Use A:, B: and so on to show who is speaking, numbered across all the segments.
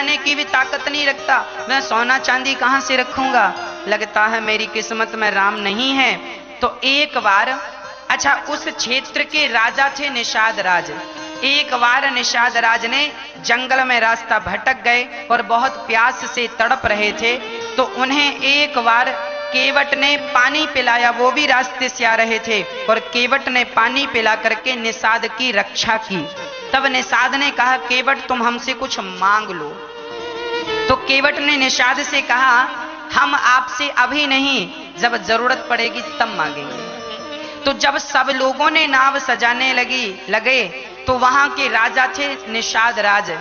A: लाने की भी ताकत नहीं रखता, मैं सोना चांदी कहां से रखूंगा, लगता है मेरी किस्मत में राम नहीं है। तो एक बार, अच्छा उस क्षेत्र के राजा थे निषाद राज। एक बार निषाद राज ने जंगल में रास्ता भटक गए और बहुत प्यास से तड़प रहे थे, तो उन्हें एक बार केवट ने पानी पिलाया। वो भी रास्ते से आ रहे थे और केवट ने पानी पिला करके निषाद की रक्षा की। तब निषाद ने कहा, केवट तुम हमसे कुछ मांग लो। तो केवट ने निषाद से कहा, हम आपसे अभी नहीं, जब जरूरत पड़ेगी तब मांगेंगे। तो जब सब लोगों ने नाव सजाने लगे तो वहां के राजा थे निषाद राज।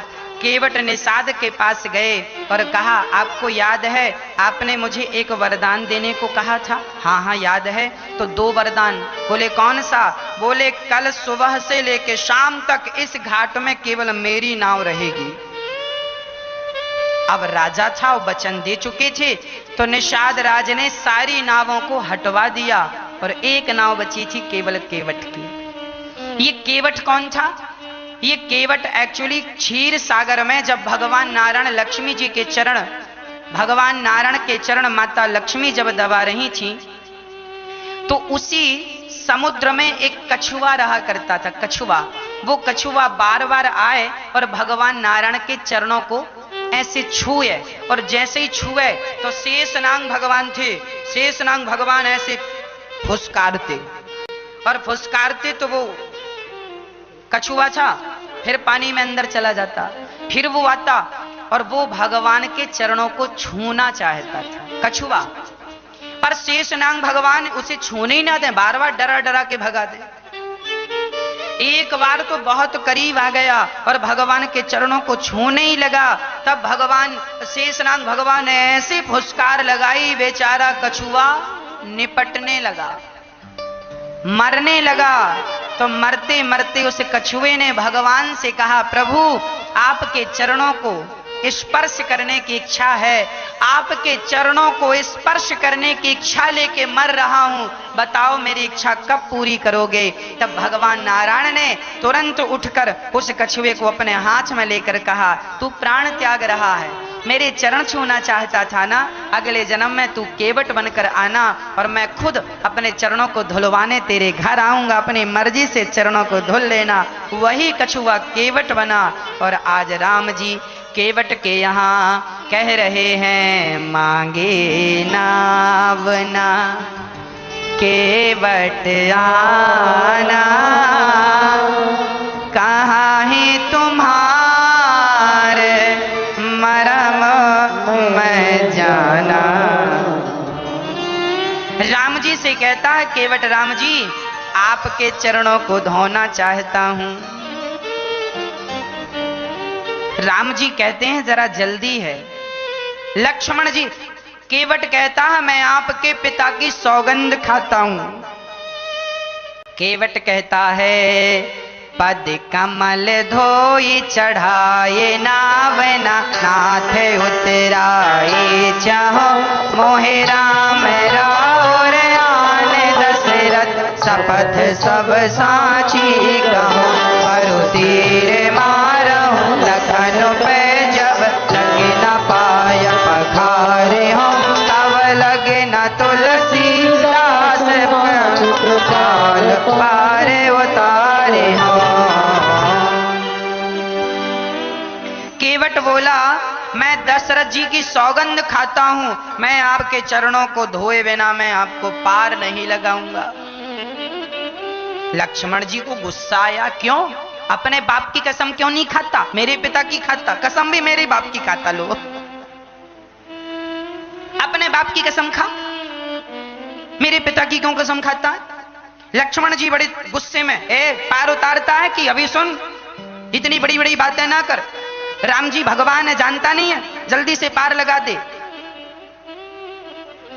A: केवट निषाद के पास गए और कहा, आपको याद है आपने मुझे एक वरदान देने को कहा था? हाँ हाँ याद है। तो 2 वरदान। बोले कौन सा? बोले कल सुबह से लेके शाम तक इस घाट में केवल मेरी नाव रहेगी। अब राजा था, वो वचन दे चुके थे, तो निषाद राज ने सारी नावों को हटवा दिया और एक नाव बची थी केवल केवट की। ये केवट कौन था? ये केवट एक्चुअली क्षीर सागर में जब भगवान नारायण लक्ष्मी जी के चरण, भगवान नारायण के चरण माता लक्ष्मी जब दबा रही थी, तो उसी समुद्र में एक कछुआ रहा करता था। कछुआ, वो कछुआ बार बार आए और भगवान नारायण के चरणों को ऐसे छुए, और जैसे ही छुए तो शेषनाग भगवान थे, शेषनाग भगवान ऐसे फुसकारते, और फुसकारते तो वो कछुआ था फिर पानी में अंदर चला जाता, फिर वो आता और वो भगवान के चरणों को छूना चाहता था कछुआ, पर शेषनाग भगवान उसे छूने ही ना दे, बार बार डरा डरा के भगा दे। एक बार तो बहुत करीब आ गया और भगवान के चरणों को छूने ही लगा, तब भगवान शेषनाग भगवान ने ऐसी फुसकार लगाई, बेचारा कछुआ निपटने लगा, मरने लगा। तो मरते मरते उस कछुए ने भगवान से कहा, प्रभु आपके चरणों को स्पर्श करने की इच्छा है, आपके चरणों को स्पर्श करने की इच्छा लेके मर रहा हूं, बताओ मेरी इच्छा कब पूरी करोगे? तब भगवान नारायण ने तुरंत उठकर उस कछुए को अपने हाथ में लेकर कहा, तू प्राण त्याग रहा है, मेरे चरण छूना चाहता था ना, अगले जन्म में तू केवट बनकर आना और मैं खुद अपने चरणों को धुलवाने तेरे घर आऊंगा, अपनी मर्जी से चरणों को धुल लेना। वही कछुआ केवट बना और आज राम जी केवट के यहाँ कह रहे हैं, मांगे नावना केवट आना, कहाँ है तुम्हारे मरम मैं जाना। राम जी से कहता है केवट, राम जी आपके चरणों को धोना चाहता हूं। राम जी कहते हैं जरा जल्दी है। लक्ष्मण जी, केवट कहता है मैं आपके पिता की सौगंध खाता हूं। केवट कहता है पद कमल धोई चढ़ाए नावना, नाथ उतराए चाहो मोहे राम राउर आन दशरथ, शपथ सब साची कहो अरु तीर मारहु, लखन पे जब लगे न पाय पखारे हो, तब लगे न तुलसी दास काल पारे उतारे हो। केवट बोला मैं दशरथ जी की सौगंध खाता हूं, मैं आपके चरणों को धोए बिना मैं आपको पार नहीं लगाऊंगा। लक्ष्मण जी को गुस्सा आया, क्यों? अपने बाप की कसम क्यों नहीं खाता? मेरे पिता की खाता, कसम भी मेरे बाप की खाता। लो अपने बाप की कसम खा, मेरे पिता की क्यों कसम खाता? लक्ष्मण जी बड़े गुस्से में, पार उतारता है कि अभी सुन, इतनी बड़ी बड़ी बातें ना कर, राम जी भगवान है, जानता नहीं है, जल्दी से पार लगा दे।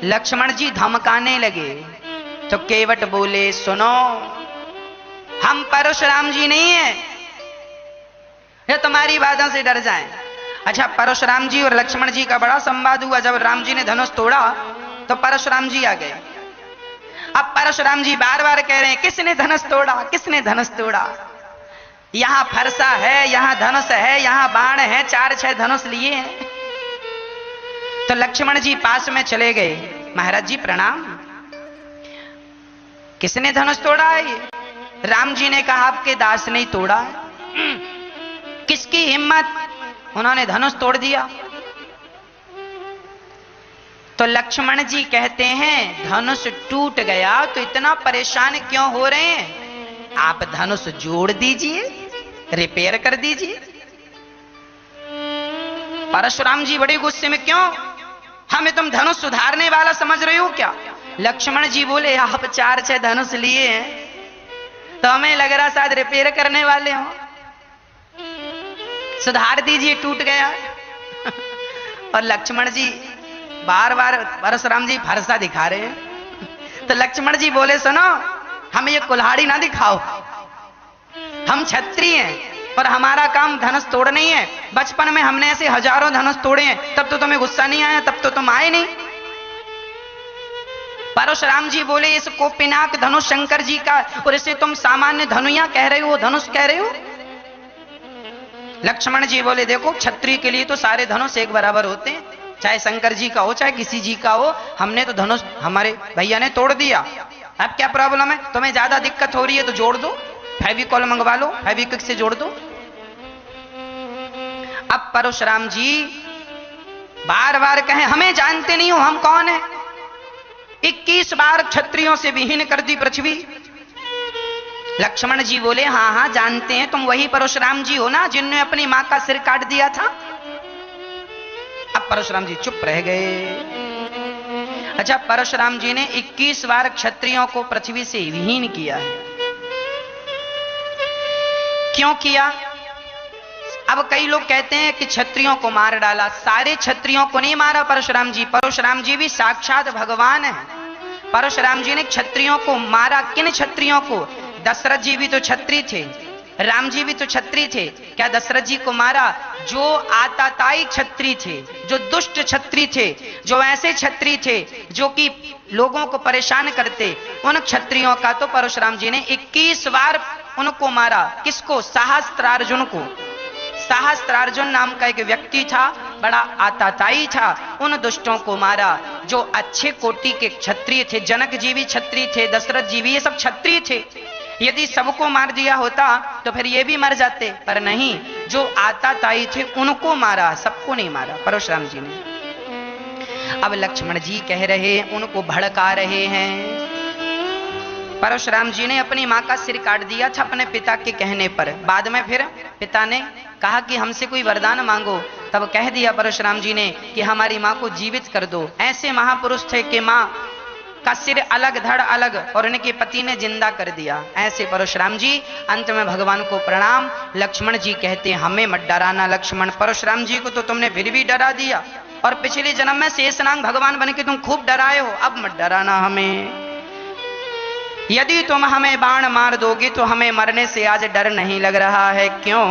A: लक्ष्मण जी धमकाने लगे तो केवट बोले, सुनो हम परशुराम जी नहीं है या तुम्हारी बातों से डर जाएं। अच्छा, परशुराम जी और लक्ष्मण जी का बड़ा संवाद हुआ। जब राम जी ने धनुष तोड़ा तो परशुराम जी आ गए। अब परशुराम जी बार बार कह रहे हैं, किसने धनुष तोड़ा, किसने धनुष तोड़ा? यहां फरसा है, यहां धनुष है, यहां बाण है, 4-6 धनुष लिए हैं। तो लक्ष्मण जी पास में चले गए। महाराज जी प्रणाम, किसने धनुष तोड़ा है? ये राम जी ने कहा आपके दास ने तोड़ा है। किसकी हिम्मत, उन्होंने धनुष तोड़ दिया। तो लक्ष्मण जी कहते हैं धनुष टूट गया तो इतना परेशान क्यों हो रहे हैं? आप धनुष जोड़ दीजिए, रिपेयर कर दीजिए। परशुराम जी बड़े गुस्से में, क्यों? हमें तुम धनुष सुधारने वाला समझ रहे हो क्या? लक्ष्मण जी बोले आप 4-6 धनुष लिए हैं तो हमें लग रहा शायद रिपेयर करने वाले हो, सुधार दीजिए, टूट गया। और लक्ष्मण जी बार बार परशुराम जी फरसा दिखा रहे हैं। तो लक्ष्मण जी बोले सुनो, हमें ये कुल्हाड़ी ना दिखाओ, हम क्षत्रिय हैं और हमारा काम धनुष तोड़ना ही है। बचपन में हमने ऐसे हजारों धनुष तोड़े हैं, तब तो तुम्हें गुस्सा नहीं आया, तब तो तुम आए नहीं। परशुराम जी बोले इसको पिनाक धनुष शंकर जी का, और इसे तुम सामान्य धनुया कह रहे हो, धनुष कह रहे हो। लक्ष्मण जी बोले देखो क्षत्रिय के लिए तो सारे धनुष एक बराबर होते हैं, चाहे शंकर जी का हो चाहे किसी जी का हो। हमने तो धनुष हमारे भैया ने तोड़ दिया, अब क्या प्रॉब्लम है? तुम्हें ज्यादा दिक्कत हो रही है तो जोड़ दो, फेविकॉल मंगवा लो, फेविक्विक से जोड़ दो। अब परशुराम जी बार बार कहे हमें जानते नहीं हो हम कौन है। 21 बार क्षत्रियों से विहीन कर दी पृथ्वी। लक्ष्मण जी बोले हाँ हाँ जानते हैं, तुम वही परशुराम जी हो ना जिनने अपनी मां का सिर काट दिया था। अब परशुराम जी चुप रह गए। अच्छा, परशुराम जी ने 21 बार क्षत्रियों को पृथ्वी से विहीन किया है। क्यों किया? अब कई लोग कहते हैं कि क्षत्रियों को मार डाला। सारे क्षत्रियों को नहीं मारा परशुराम जी, परशुराम जी भी साक्षात भगवान है। परशुराम जी ने क्षत्रियों को मारा। किन क्षत्रियों को? दशरथ जी भी तो क्षत्रिय थे, राम जी भी तो क्षत्रिय थे। क्या दशरथ जी को मारा? जो आताताई क्षत्रिय थे, जो दुष्ट क्षत्रिय थे, जो ऐसे क्षत्रिय थे जो कि लोगों को परेशान करते, उन क्षत्रियों का तो परशुराम जी ने 21 बार उनको मारा। किसको? सहस्त्रार्जुन को। सहस्त्रार्जुन नाम का एक व्यक्ति था, बड़ा आताताई था, उन दुष्टों को मारा जो अच्छे कोटि के क्षत्रिय थे। जनक जी भी क्षत्रिय थे, दशरथ जी भी, ये सब क्षत्रिय थे। यदि सबको मार दिया होता तो फिर ये भी मर जाते, पर नहीं, जो आताताई थे उनको मारा, सबको नहीं मारा परशुराम जी ने। अब लक्ष्मण जी कह रहे, उनको भड़का रहे हैं। परशुराम जी ने अपनी मां का सिर काट दिया था अपने पिता के कहने पर। बाद में फिर पिता ने कहा कि हमसे कोई वरदान मांगो, तब कह दिया परशुराम जी ने कि हमारी मां को जीवित कर दो। ऐसे महापुरुष थे कि मां का सिर अलग धड़ अलग और उनके पति ने जिंदा कर दिया। ऐसे परशुराम जी। अंत में भगवान को प्रणाम। लक्ष्मण जी कहते हमें मत डराना लक्ष्मण, परशुराम जी को तो तुमने फिर भी डरा दिया, और पिछले जन्म में शेषनाग भगवान बन के तुम खूब डराए हो, अब मत डराना हमें। यदि तुम हमें बाण मार दोगे तो हमें मरने से आज डर नहीं लग रहा है। क्यों?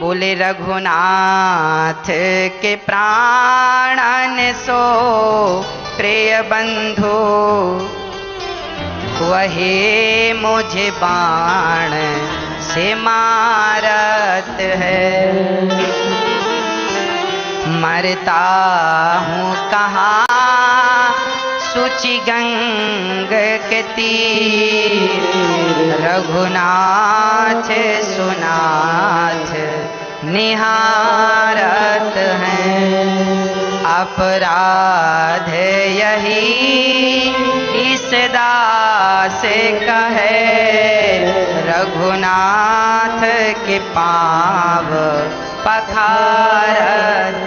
A: बोले रघुनाथ के प्राणन सो प्रिय बंधु, वही मुझे बाण से मारत है। मरता हूँ कहाँ सुचि गंग के तीर, रघुनाथ सुनाथ निहारत हैं। अपराध यही इस दास कहे, रघुनाथ के पाँव पखारत।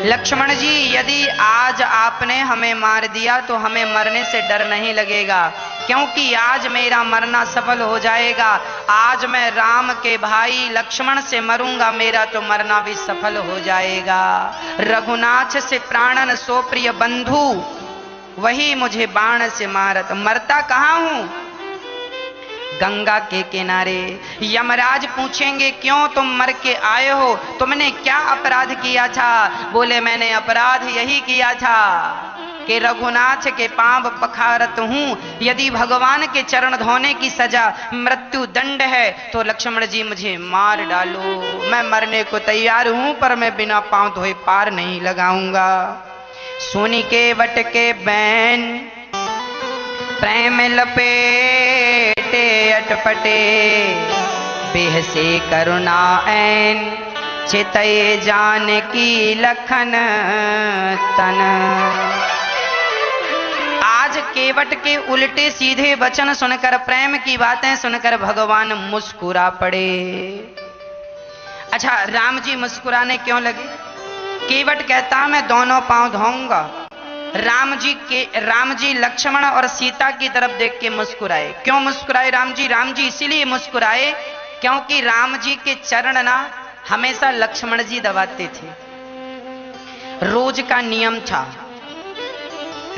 A: लक्ष्मण जी, यदि आज आपने हमें मार दिया तो हमें मरने से डर नहीं लगेगा, क्योंकि आज मेरा मरना सफल हो जाएगा। आज मैं राम के भाई लक्ष्मण से मरूंगा, मेरा तो मरना भी सफल हो जाएगा। रघुनाथ से प्राणन सो प्रिय बंधु, वही मुझे बाण से मारत। मरता कहाँ हूं? गंगा के किनारे। यमराज पूछेंगे क्यों तुम मर के आए हो, तुमने क्या अपराध किया था? बोले मैंने अपराध यही किया था कि रघुनाथ के पांव पखारत हूं, यदि भगवान के चरण धोने की सजा मृत्यु दंड है तो लक्ष्मण जी मुझे मार डालो, मैं मरने को तैयार हूं, पर मैं बिना पांव धोए पार नहीं लगाऊंगा। सुनी केवट के बैन प्रेम लपेटे अटपटे, बेहसे करुणा ऐन चितये जानकी लखन तन। आज केवट के उल्टे सीधे वचन सुनकर, प्रेम की बातें सुनकर भगवान मुस्कुरा पड़े। अच्छा, राम जी मुस्कुराने क्यों लगे? केवट कहता मैं दोनों पांव धोऊंगा। राम जी लक्ष्मण और सीता की तरफ देख के मुस्कुराए। क्यों मुस्कुराए राम जी? राम जी इसीलिए मुस्कुराए क्योंकि राम जी के चरण ना हमेशा लक्ष्मण जी दबाते थे, रोज का नियम था।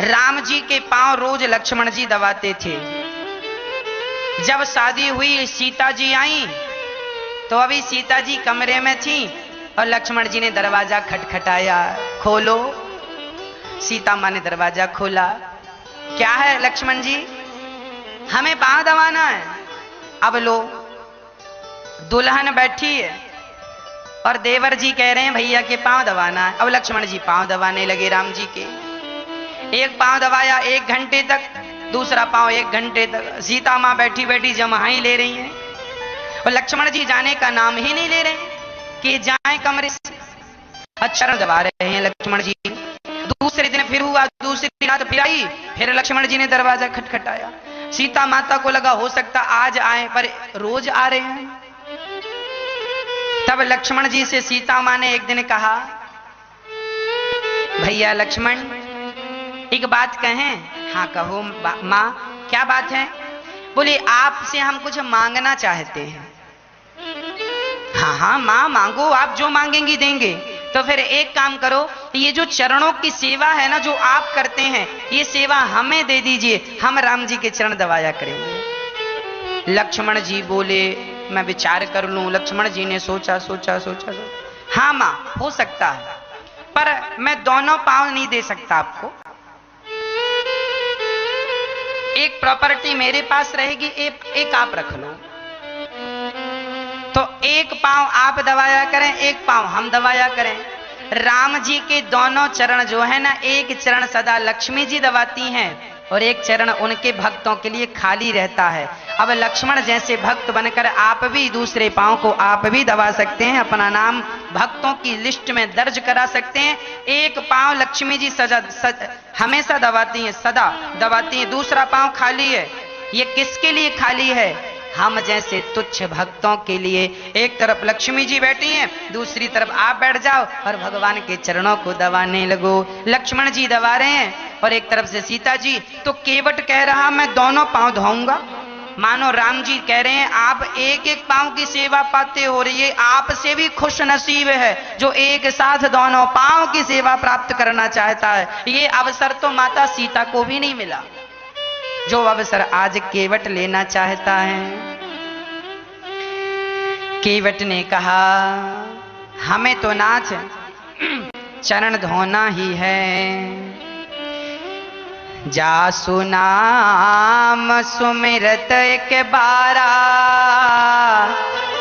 A: राम जी के पांव रोज लक्ष्मण जी दबाते थे। जब शादी हुई, सीता जी आई तो अभी सीता जी कमरे में थी और लक्ष्मण जी ने दरवाजा खटखटाया, खोलो। सीता माँ ने दरवाजा खोला। क्या है लक्ष्मण जी? हमें पांव दबाना है। अब लो, दुल्हन बैठी है और देवर जी कह रहे हैं भैया के पांव दबाना है। अब लक्ष्मण जी पांव दबाने लगे राम जी के। एक पांव दबाया 1 घंटे तक, दूसरा पांव 1 घंटे तक। सीता माँ बैठी बैठी जमाई ले रही हैं और लक्ष्मण जी जाने का नाम ही नहीं ले रहे कि जाएं कमरे से। चरण दबा रहे हैं लक्ष्मण जी। दूसरे दिन फिर हुआ, दूसरी रात फिर आई, फिर लक्ष्मण जी ने दरवाजा खटखटाया। सीता माता को लगा हो सकता आज आए, पर रोज आ रहे हैं। तब लक्ष्मण जी से सीता मां ने एक दिन कहा, भैया लक्ष्मण एक बात कहें? हाँ कहो मां, क्या बात है? बोले आपसे हम कुछ मांगना चाहते हैं। हाँ हाँ मां मांगो, आप जो मांगेंगी देंगे। तो फिर एक काम करो, ये जो चरणों की सेवा है ना जो आप करते हैं, ये सेवा हमें दे दीजिए, हम राम जी के चरण दबाया करेंगे। लक्ष्मण जी बोले मैं विचार कर लूं। लक्ष्मण जी ने सोचा। हाँ मां हो सकता है, पर मैं दोनों पांव नहीं दे सकता आपको। एक प्रॉपर्टी मेरे पास रहेगी, एक आप रख लो। तो एक पांव आप दबाया करें, एक पांव हम दबाया करें। राम जी के दोनों चरण जो है ना, एक चरण सदा लक्ष्मी जी दबाती हैं और एक चरण उनके भक्तों के लिए खाली रहता है। अब लक्ष्मण जैसे भक्त बनकर आप भी दूसरे पांव को आप भी दबा सकते हैं, अपना नाम भक्तों की लिस्ट में दर्ज करा सकते हैं। एक पांव लक्ष्मी जी हमेशा दबाती हैं, सदा दबाती हैं, दूसरा पांव खाली है। ये किसके लिए खाली है? हम जैसे तुच्छ भक्तों के लिए। एक तरफ लक्ष्मी जी बैठी हैं, दूसरी तरफ आप बैठ जाओ और भगवान के चरणों को दबाने लगो। लक्ष्मण जी दबा रहे हैं और एक तरफ से सीता जी। तो केवट कह रहा मैं दोनों पांव धोऊंगा। मानो राम जी कह रहे हैं आप एक एक पांव की सेवा पाते हो रही है, आपसे भी खुश नसीब है जो एक साथ दोनों पांव की सेवा प्राप्त करना चाहता है। ये अवसर तो माता सीता को भी नहीं मिला जो अवसर आज केवट लेना चाहता है। केवट ने कहा हमें तो नाथ चरण धोना ही है। जासु नाम सुमिरत एक बारा,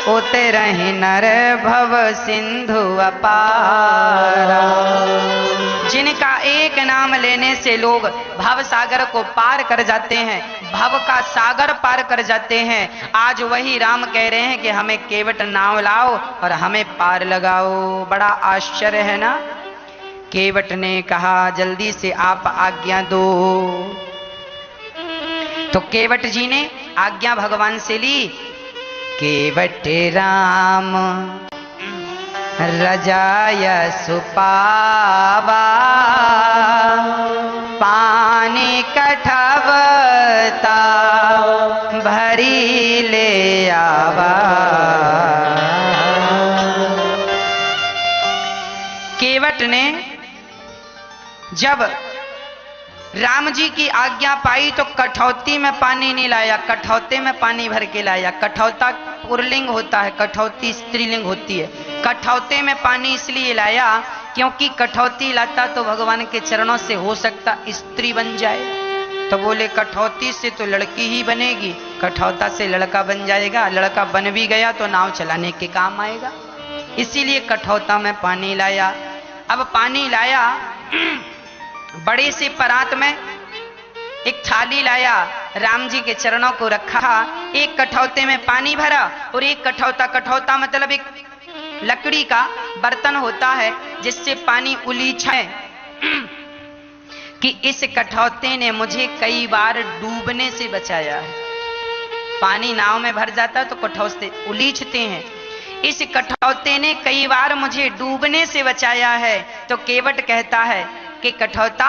A: उतरहि नर भव सिंधु अपारा। जिनका एक नाम लेने से लोग भव सागर को पार कर जाते हैं, भव का सागर पार कर जाते हैं, आज वही राम कह रहे हैं कि हमें केवट नाम लाओ और हमें पार लगाओ। बड़ा आश्चर्य है ना। केवट ने कहा जल्दी से आप आज्ञा दो। तो केवट जी ने आज्ञा भगवान से ली। केवट राम रजाय सुपावा, पानी कठवता भरी ले आवा। केवट ने जब राम जी की आज्ञा पाई तो कठौती में पानी नहीं लाया, कठौते में पानी भर के लाया। कठौता पुल्लिंग होता है, कठौती स्त्रीलिंग होती है। कठौते में पानी इसलिए लाया क्योंकि कठौती लाता तो भगवान के चरणों से हो सकता स्त्री बन जाए। तो बोले कठौती से तो लड़की ही बनेगी, कठौता से लड़का बन जाएगा, लड़का बन भी गया तो नाव चलाने के काम आएगा। इसीलिए कठौता में पानी लाया। अब पानी लाया, बड़े से परात में एक थाली लाया, राम जी के चरणों को रखा, एक कठौते में पानी भरा और एक कठौता मतलब एक लकड़ी का बर्तन होता है जिससे पानी उलीछे कि इस कठौते ने मुझे कई बार डूबने से बचाया है। पानी नाव में भर जाता है तो कठौते उलीछते हैं, इस कठौते ने कई बार मुझे डूबने से बचाया है। तो केवट कहता है कि कठौता,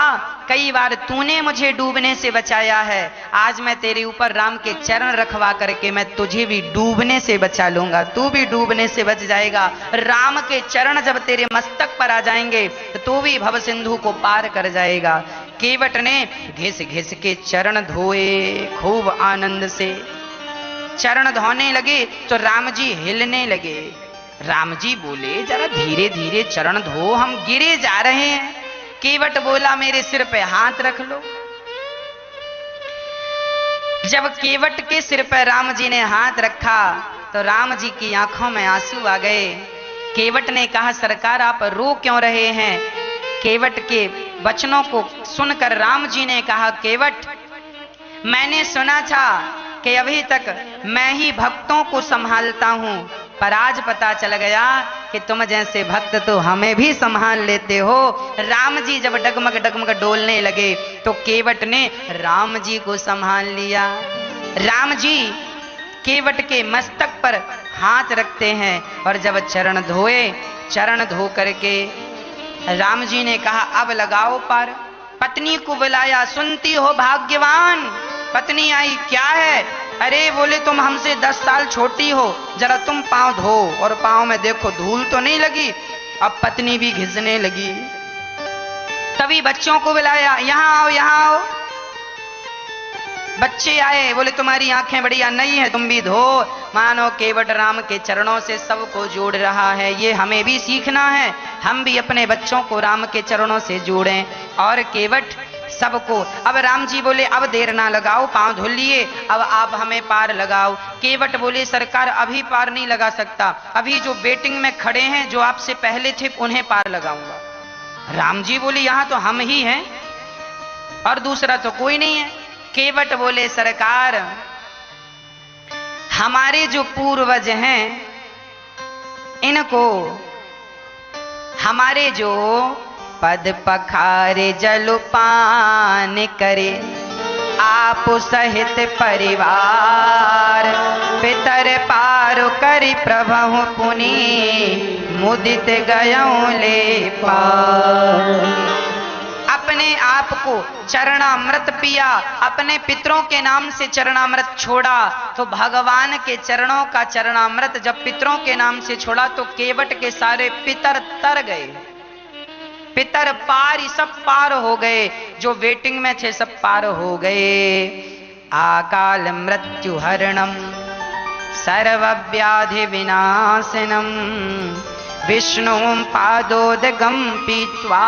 A: कई बार तूने मुझे डूबने से बचाया है, आज मैं तेरे ऊपर राम के चरण रखवा करके मैं तुझे भी डूबने से बचा लूंगा, तू भी डूबने से बच जाएगा। राम के चरण जब तेरे मस्तक पर आ जाएंगे तो तू भी भव सिंधु को पार कर जाएगा। केवट ने घिस घिस के चरण धोए, खूब आनंद से चरण धोने लगे तो राम जी हिलने लगे। राम जी बोले जरा धीरे धीरे चरण धो, हम गिरे जा रहे हैं। केवट बोला मेरे सिर पे हाथ रख लो। जब केवट के सिर पर राम जी ने हाथ रखा तो राम जी की आंखों में आंसू आ गए। केवट ने कहा सरकार आप रो क्यों रहे हैं? केवट के वचनों को सुनकर राम जी ने कहा केवट, मैंने सुना था कि अभी तक मैं ही भक्तों को संभालता हूं, पर आज पता चल गया कि तुम जैसे भक्त तो हमें भी संभाल लेते हो। राम जी जब डगमग डगमग डोलने लगे तो केवट ने राम जी को संभाल लिया। राम जी केवट के मस्तक पर हाथ रखते हैं और जब चरण धोए, चरण धो करके राम जी ने कहा अब लगाओ पार। पत्नी को बुलाया, सुनती हो भाग्यवान? पत्नी आई, क्या है? अरे बोले तुम हमसे 10 साल छोटी हो, जरा तुम पांव धो, और पांव में देखो धूल तो नहीं लगी। अब पत्नी भी घिसने लगी। तभी बच्चों को बुलाया, यहां आओ यहां आओ। बच्चे आए, बोले तुम्हारी आंखें बढ़िया नहीं है, तुम भी धो। मानो केवट राम के चरणों से सबको जोड़ रहा है। ये हमें भी सीखना है, हम भी अपने बच्चों को राम के चरणों से जोड़ें। और केवट सबको, अब राम जी बोले अब देर ना लगाओ, पांव धुल लिए, अब आप हमें पार लगाओ। केवट बोले सरकार अभी पार नहीं लगा सकता, अभी जो वेटिंग में खड़े हैं जो आपसे पहले थे उन्हें पार लगाऊंगा। राम जी बोले यहां तो हम ही हैं और दूसरा तो कोई नहीं है। केवट बोले सरकार हमारे जो पूर्वज हैं इनको हमारे जो पद पखारे जलपान करे, आप सहित परिवार पितर पार करी प्रभु पुनि मुदित गयों ले पार। अपने आप को चरणामृत पिया, अपने पितरों के नाम से चरणामृत छोड़ा, तो भगवान के चरणों का चरणामृत जब पितरों के नाम से छोड़ा तो केवट के सारे पितर तर गए, पितर पार ही सब पार हो गए, जो वेटिंग में थे सब पार हो गए। आकाल मृत्यु हरणम सर्वव्याधि विनाशनम विष्णु पादोदगम पीत्वा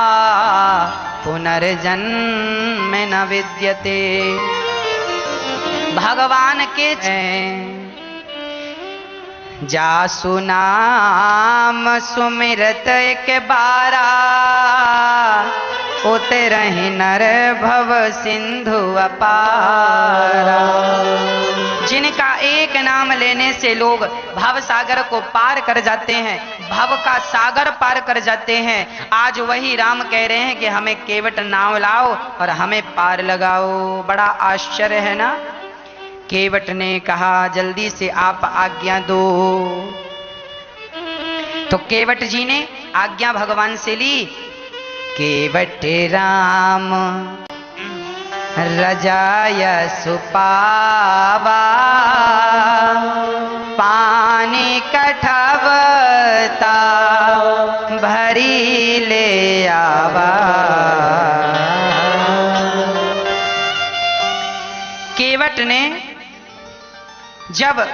A: पुनर्जन्म न विद्यते। भगवान के जासु नाम सुमिरत एक बारा उतरहि नर भव सिंधु अपारा। जिनका एक नाम लेने से लोग भव सागर को पार कर जाते हैं, भव का सागर पार कर जाते हैं, आज वही राम कह रहे हैं कि हमें केवट नाव लाओ और हमें पार लगाओ। बड़ा आश्चर्य है ना। केवट ने कहा जल्दी से आप आज्ञा दो। तो केवट जी ने आज्ञा भगवान से ली। केवट राम रजाय सुपावा पानी कठवता भरी ले आवा। केवट ने जब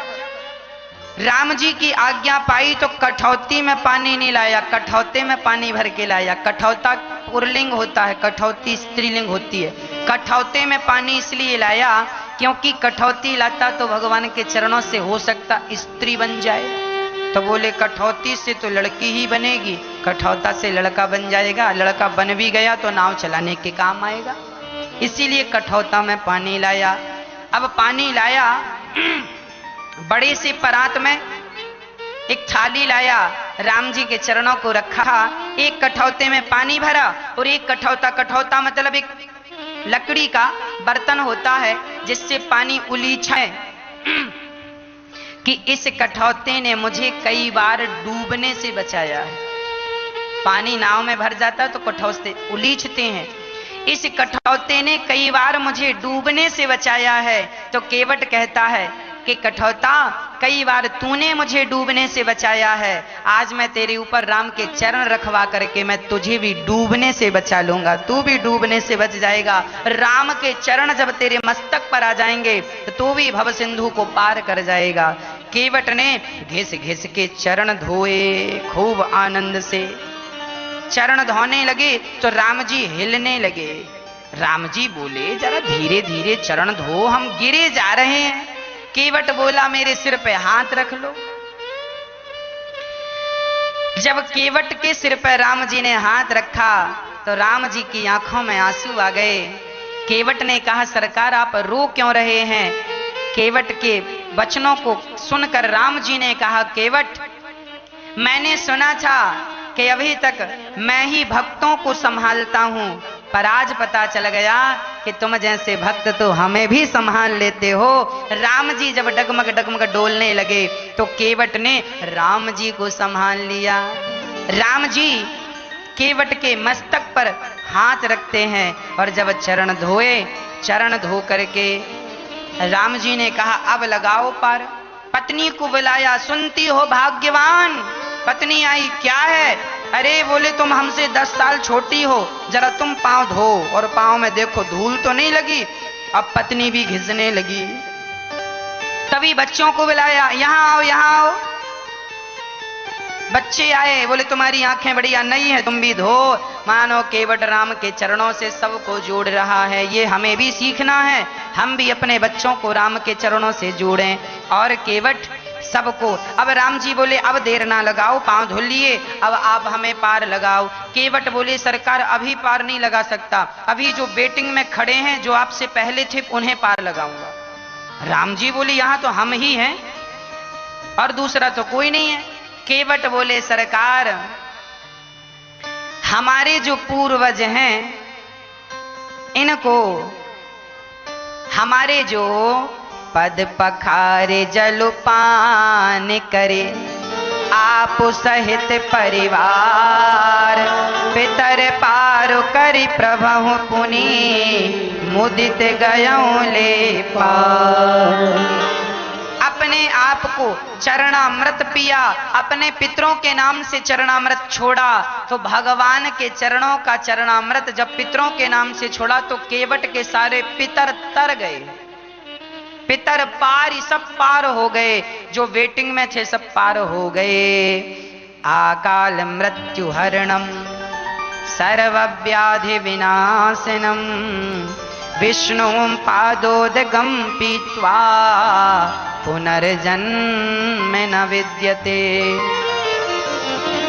A: राम जी की आज्ञा पाई तो कठौती में पानी नहीं लाया, कठौते में पानी भर के लाया। कठौता पुरलिंग होता है, कठौती स्त्रीलिंग होती है। कठौते में पानी इसलिए लाया क्योंकि कठौती लाता तो भगवान के चरणों से हो सकता स्त्री बन जाए। तो बोले कठौती से तो लड़की ही बनेगी, कठौता से लड़का बन जाएगा। लड़का बन भी गया तो नाव चलाने के काम आएगा, इसीलिए कठौता में पानी लाया। अब पानी लाया, बड़े से परात में एक थाली लाया, राम जी के चरणों को रखा। एक कठौते में पानी भरा और एक कठौता मतलब एक लकड़ी का बर्तन होता है जिससे पानी उलीछे कि इस कठौते ने मुझे कई बार डूबने से बचाया है। पानी नाव में भर जाता तो कठौते उलीछते हैं, इस कठौते ने कई बार मुझे डूबने से बचाया है। तो केवट कहता है कि कठौता, कई बार तूने मुझे डूबने से बचाया है, आज मैं तेरे ऊपर राम के चरण रखवा करके मैं तुझे भी डूबने से बचा लूंगा, तू भी डूबने से बच जाएगा। राम के चरण जब तेरे मस्तक पर आ जाएंगे तो तू भी भव सिंधु को पार कर जाएगा। केवट ने घिस घिस के चरण धोए, खूब आनंद से चरण धोने लगे तो राम जी हिलने लगे। राम जी बोले जरा धीरे धीरे चरण धो, हम गिरे जा रहे हैं। केवट बोला मेरे सिर पे हाथ रख लो। जब केवट के सिर पर राम जी ने हाथ रखा तो राम जी की आंखों में आंसू आ गए। केवट ने कहा सरकार आप रो क्यों रहे हैं? केवट के वचनों को सुनकर राम जी ने कहा केवट, मैंने सुना था कि अभी तक मैं ही भक्तों को संभालता हूं, पर आज पता चल गया कि तुम जैसे भक्त तो हमें भी संभाल लेते हो। राम जी जब डगमग डगमग डोलने लगे तो केवट ने राम जी को संभाल लिया। राम जी केवट के मस्तक पर हाथ रखते हैं और जब चरण धोए, चरण धो करके राम जी ने कहा अब लगाओ पार। पत्नी को बुलाया, सुनती हो भाग्यवान? पत्नी आई, क्या है? अरे बोले तुम हमसे 10 साल छोटी हो, जरा तुम पांव धो, और पांव में देखो धूल तो नहीं लगी। अब पत्नी भी घिसने लगी। तभी बच्चों को बुलाया, यहां आओ यहां आओ। बच्चे आए, बोले तुम्हारी आंखें बढ़िया नहीं है, तुम भी धो। मानो केवट राम के चरणों से सबको जोड़ रहा है। ये हमें भी सीखना है, हम भी अपने बच्चों को राम के चरणों से जोड़ें। और केवट सबको, अब राम जी बोले अब देर ना लगाओ, पांव धुल लिए, अब आप हमें पार लगाओ। केवट बोले सरकार अभी पार नहीं लगा सकता, अभी जो वेटिंग में खड़े हैं जो आपसे पहले थे उन्हें पार लगाऊंगा। राम जी बोले यहां तो हम ही हैं और दूसरा तो कोई नहीं है। केवट बोले सरकार हमारे जो पूर्वज हैं इनको हमारे जो पद पखारे जलपान करे, आप सहित परिवार पितर पारो करी प्रभु पुनि मुदित गयों ले पार। अपने आप को चरणामृत पिया, अपने पितरों के नाम से चरणामृत छोड़ा तो भगवान के चरणों का चरणामृत जब पितरों के नाम से छोड़ा तो केवट के सारे पितर तर गए, पितर पार सब पार हो गए, जो वेटिंग में थे सब पार हो गए। आकाल मृत्यु हरणम सर्वव्याधि विनाशनम विष्णु पादोदगम पीत्वा पुनर्जन्म न विद्यते।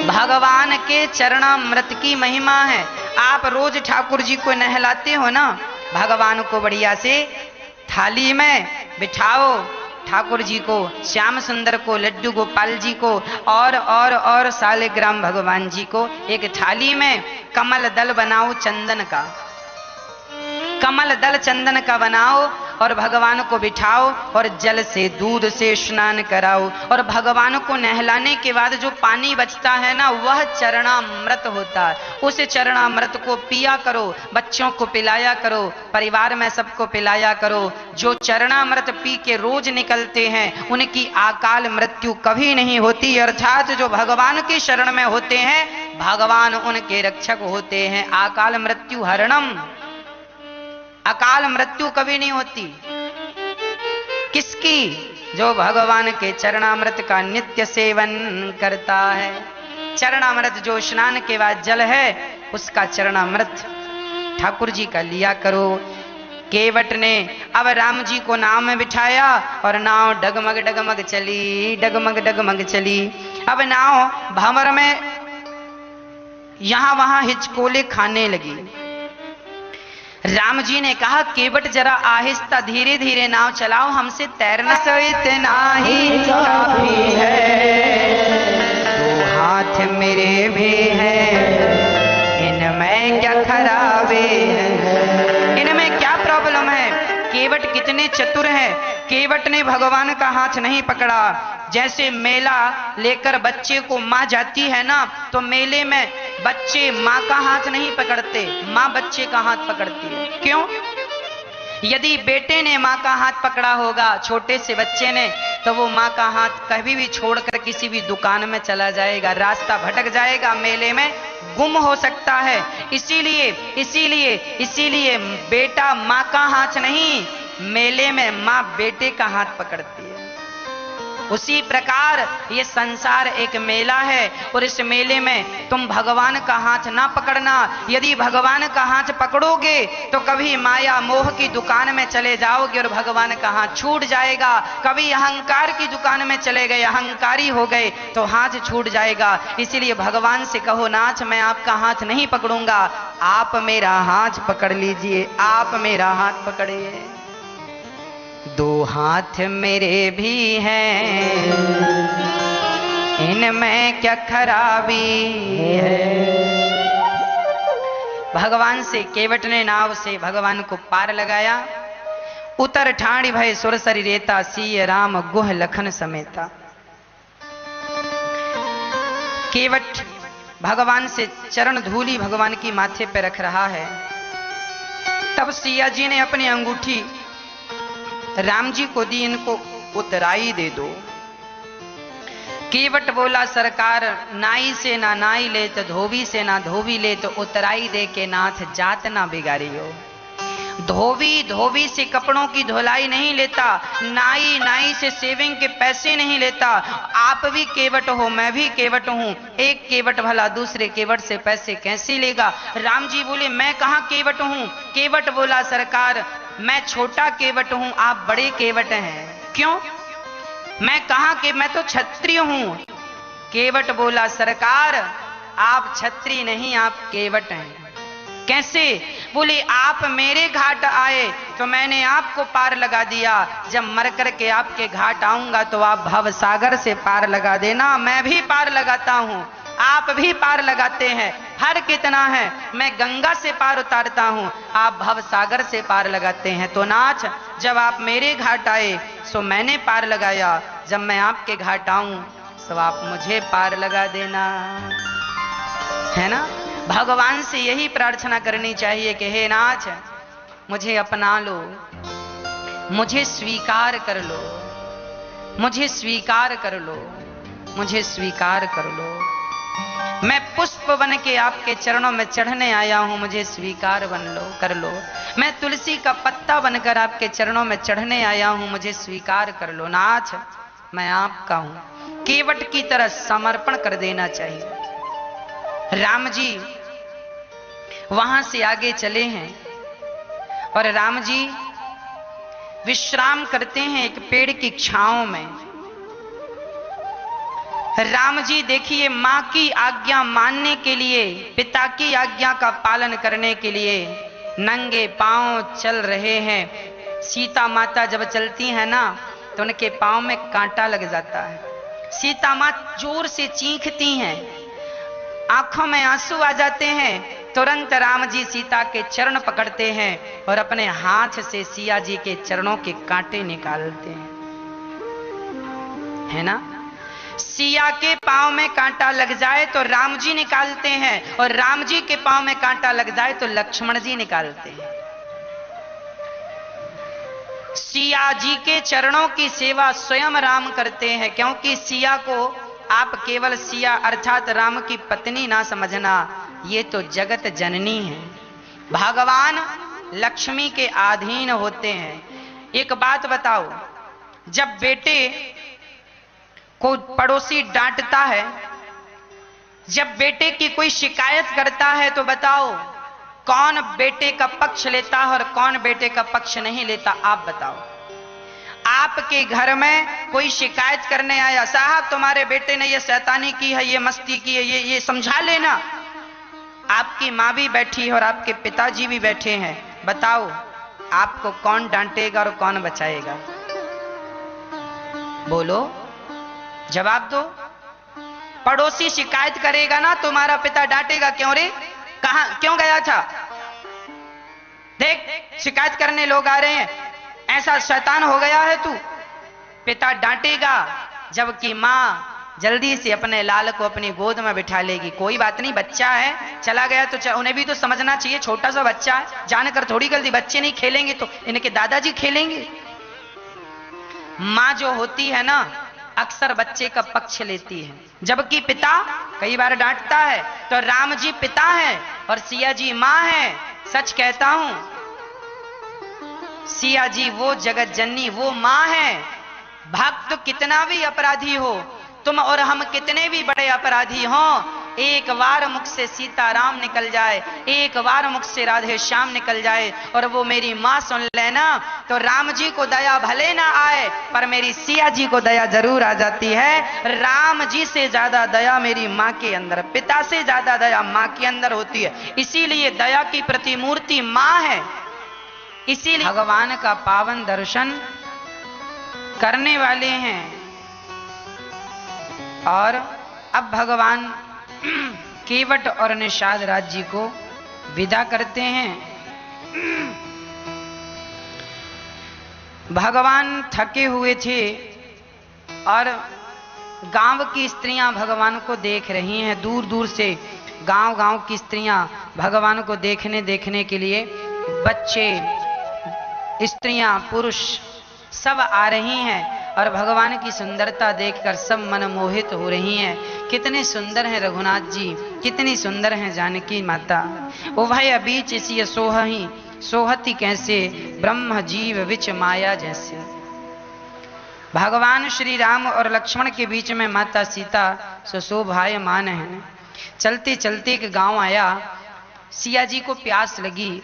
A: भगवान के चरणामृत की महिमा है। आप रोज ठाकुर जी को नहलाते हो ना, भगवान को बढ़िया से थाली में बिठाओ, ठाकुर जी को, श्याम सुंदर को, लड्डू गोपाल जी को और सालिग्राम भगवान जी को एक थाली में कमल दल बनाओ, चंदन का कमल दल चंदन का बनाओ और भगवान को बिठाओ और जल से दूध से स्नान कराओ। और भगवान को नहलाने के बाद जो पानी बचता है ना वह चरणामृत होता है। उस चरणामृत को पिया करो, बच्चों को पिलाया करो, परिवार में सबको पिलाया करो। जो चरणामृत पी के रोज निकलते हैं उनकी अकाल मृत्यु कभी नहीं होती। अर्थात जो भगवान की शरण में होते हैं भगवान उनके रक्षक होते हैं। अकाल मृत्यु हरणम, अकाल मृत्यु कभी नहीं होती। किसकी? जो भगवान के चरणामृत का नित्य सेवन करता है। चरणामृत जो स्नान के बाद जल है, उसका चरणामृत ठाकुर जी का लिया करो। केवट ने अब राम जी को नाव में बिठाया और नाव डगमग डगमग चली, डगमग डगमग चली। अब नाव भंवर में यहां वहां हिचकोले खाने लगी। राम जी ने कहा, केवट जरा आहिस्ता धीरे धीरे नाव चलाओ, हमसे तैरना से इतना ही काफी है। दो हाथ मेरे भी हैं, इनमें क्या खराबे है, इनमें क्या प्रॉब्लम है। केवट कितने चतुर हैं। केवट ने भगवान का हाथ नहीं पकड़ा। जैसे मेला लेकर बच्चे को माँ जाती है ना, तो मेले में बच्चे माँ का हाथ नहीं पकड़ते, माँ बच्चे का हाथ पकड़ती है। क्यों? यदि बेटे ने माँ का हाथ पकड़ा होगा, छोटे से बच्चे ने, तो वो माँ का हाथ कभी भी छोड़कर किसी भी दुकान में चला जाएगा, रास्ता भटक जाएगा, मेले में गुम हो सकता है। इसीलिए इसीलिए इसीलिए बेटा माँ का हाथ नहीं, मेले में माँ बेटे का हाथ पकड़ती है। उसी प्रकार ये संसार एक मेला है, और इस मेले में तुम भगवान का हाथ ना पकड़ना। यदि भगवान का हाथ पकड़ोगे तो कभी माया मोह की दुकान में चले जाओगे और भगवान का हाथ छूट जाएगा। कभी अहंकार की दुकान में चले गए, अहंकारी हो गए, तो हाथ छूट जाएगा। इसीलिए भगवान से कहो, नाथ मैं आपका हाथ नहीं पकड़ूंगा, आप मेरा हाथ पकड़ लीजिए, आप मेरा हाथ पकड़िए। दो हाथ मेरे भी हैं, इनमें क्या खराबी है। भगवान से केवट ने नाव से भगवान को पार लगाया। उतर ठाणी भय सुरसरी रेता, सिय राम गुह लखन समेता। केवट भगवान से चरण धूली भगवान की माथे पे रख रहा है। तब सिया जी ने अपनी अंगूठी राम जी को दी, इनको उतराई दे दो। केवट बोला, सरकार नाई से ना नाई ले तो धोबी से ना धोबी ले, तो उतराई दे के नाथ जात ना बिगाड़ियो। धोबी धोबी से कपड़ों की धुलाई नहीं लेता, नाई नाई से सेविंग के पैसे नहीं लेता। आप भी केवट हो, मैं भी केवट हूं। एक केवट भला दूसरे केवट से पैसे कैसे लेगा? राम जी बोले, मैं कहां केवट हूं? केवट बोला, सरकार मैं छोटा केवट हूं, आप बड़े केवट हैं। क्यों? मैं कहां के, मैं तो क्षत्रिय हूं। केवट बोला, सरकार आप क्षत्रिय नहीं, आप केवट हैं। कैसे? बोले, आप मेरे घाट आए तो मैंने आपको पार लगा दिया, जब मर करके आपके घाट आऊंगा तो आप भव सागर से पार लगा देना। मैं भी पार लगाता हूं, आप भी पार लगाते हैं, फर्क कितना है? मैं गंगा से पार उतारता हूं, आप भव सागर से पार लगाते हैं। तो नाथ, जब आप मेरे घाट आए सो मैंने पार लगाया, जब मैं आपके घाट आऊं तो आप मुझे पार लगा देना, है ना? भगवान से यही प्रार्थना करनी चाहिए कि हे नाथ, मुझे अपना लो, मुझे स्वीकार कर लो, मुझे स्वीकार कर लो, मुझे स्वीकार कर लो। मैं पुष्प बन के आपके चरणों में चढ़ने आया हूं, मुझे स्वीकार बन लो, कर लो। मैं तुलसी का पत्ता बनकर आपके चरणों में चढ़ने आया हूं, मुझे स्वीकार कर लो। नाथ, मैं आपका हूं। केवट की तरह समर्पण कर देना चाहिए। राम जी वहां से आगे चले हैं और राम जी विश्राम करते हैं एक पेड़ की छांव में। राम जी देखिए, मां की आज्ञा मानने के लिए, पिता की आज्ञा का पालन करने के लिए नंगे पांव चल रहे हैं। सीता माता जब चलती है ना, तो उनके पांव में कांटा लग जाता है। सीता माँ जोर से चीखती हैं, आंखों में आंसू आ जाते हैं। तुरंत राम जी सीता के चरण पकड़ते हैं और अपने हाथ से सिया जी के चरणों के कांटे निकालते हैं, है ना? सिया के पांव में कांटा लग जाए तो राम जी निकालते हैं, और राम जी के पांव में कांटा लग जाए तो लक्ष्मण जी निकालते हैं। सिया जी के चरणों की सेवा स्वयं राम करते हैं, क्योंकि सिया को आप केवल सिया अर्थात राम की पत्नी ना समझना, ये तो जगत जननी है। भगवान लक्ष्मी के अधीन होते हैं। एक बात बताओ, जब बेटे को पड़ोसी डांटता है, जब बेटे की कोई शिकायत करता है, तो बताओ कौन बेटे का पक्ष लेता है और कौन बेटे का पक्ष नहीं लेता? आप बताओ। आपके घर में कोई शिकायत करने आया, साहब तुम्हारे बेटे ने ये शैतानी की है, ये मस्ती की है, ये समझा लेना। आपकी माँ भी बैठी है और आपके पिताजी भी बैठे हैं। बताओ आपको कौन डांटेगा और कौन बचाएगा? बोलो, जवाब दो। पड़ोसी शिकायत करेगा ना, तुम्हारा पिता डांटेगा, क्यों रे, कहां क्यों गया था, देख शिकायत करने लोग आ रहे हैं, ऐसा शैतान हो गया है तू। पिता डांटेगा, जबकि मां जल्दी से अपने लाल को अपनी गोद में बिठा लेगी। कोई बात नहीं, बच्चा है, चला गया तो उन्हें भी तो समझना चाहिए, छोटा सा बच्चा है, जानकर थोड़ी गलती। बच्चे नहीं खेलेंगे तो इनके दादाजी खेलेंगे। मां जो होती है ना, अक्सर बच्चे का पक्ष लेती है, जबकि पिता कई बार डांटता है। तो राम जी पिता है और सिया जी मां है। सच कहता हूं, सिया जी वो जगत जननी, वो मां है। भक्त कितना भी अपराधी हो, तुम और हम कितने भी बड़े अपराधी हों, एक बार मुख से सीताराम निकल जाए, एक बार मुख से राधे श्याम निकल जाए और वो मेरी मां सुन लेना, तो राम जी को दया भले ना आए, पर मेरी सिया जी को दया जरूर आ जाती है। राम जी से ज्यादा दया मेरी मां के अंदर, पिता से ज्यादा दया मां के अंदर होती है। इसीलिए दया की प्रतिमूर्ति मां है। इसीलिए भगवान का पावन दर्शन करने वाले हैं। और अब भगवान केवट और निषाद राज जी को विदा करते हैं। भगवान थके हुए थे और गांव की स्त्रियां भगवान को देख रही हैं। दूर दूर से गांव की स्त्रियां भगवान को देखने के लिए, बच्चे, स्त्रियां, पुरुष सब आ रही हैं और भगवान की सुंदरता देखकर सब मनमोहित हो रही हैं। कितने सुंदर हैं रघुनाथ जी, कितनी सुंदर हैं जानकी माता। उभय बीच सिय सोहही, सोहती कैसे, ब्रह्म जीव विच माया जैसे। भगवान श्री राम और लक्ष्मण के बीच में माता सीता सुशोभायमान है। चलते चलते एक गांव आया, सिया जी को प्यास लगी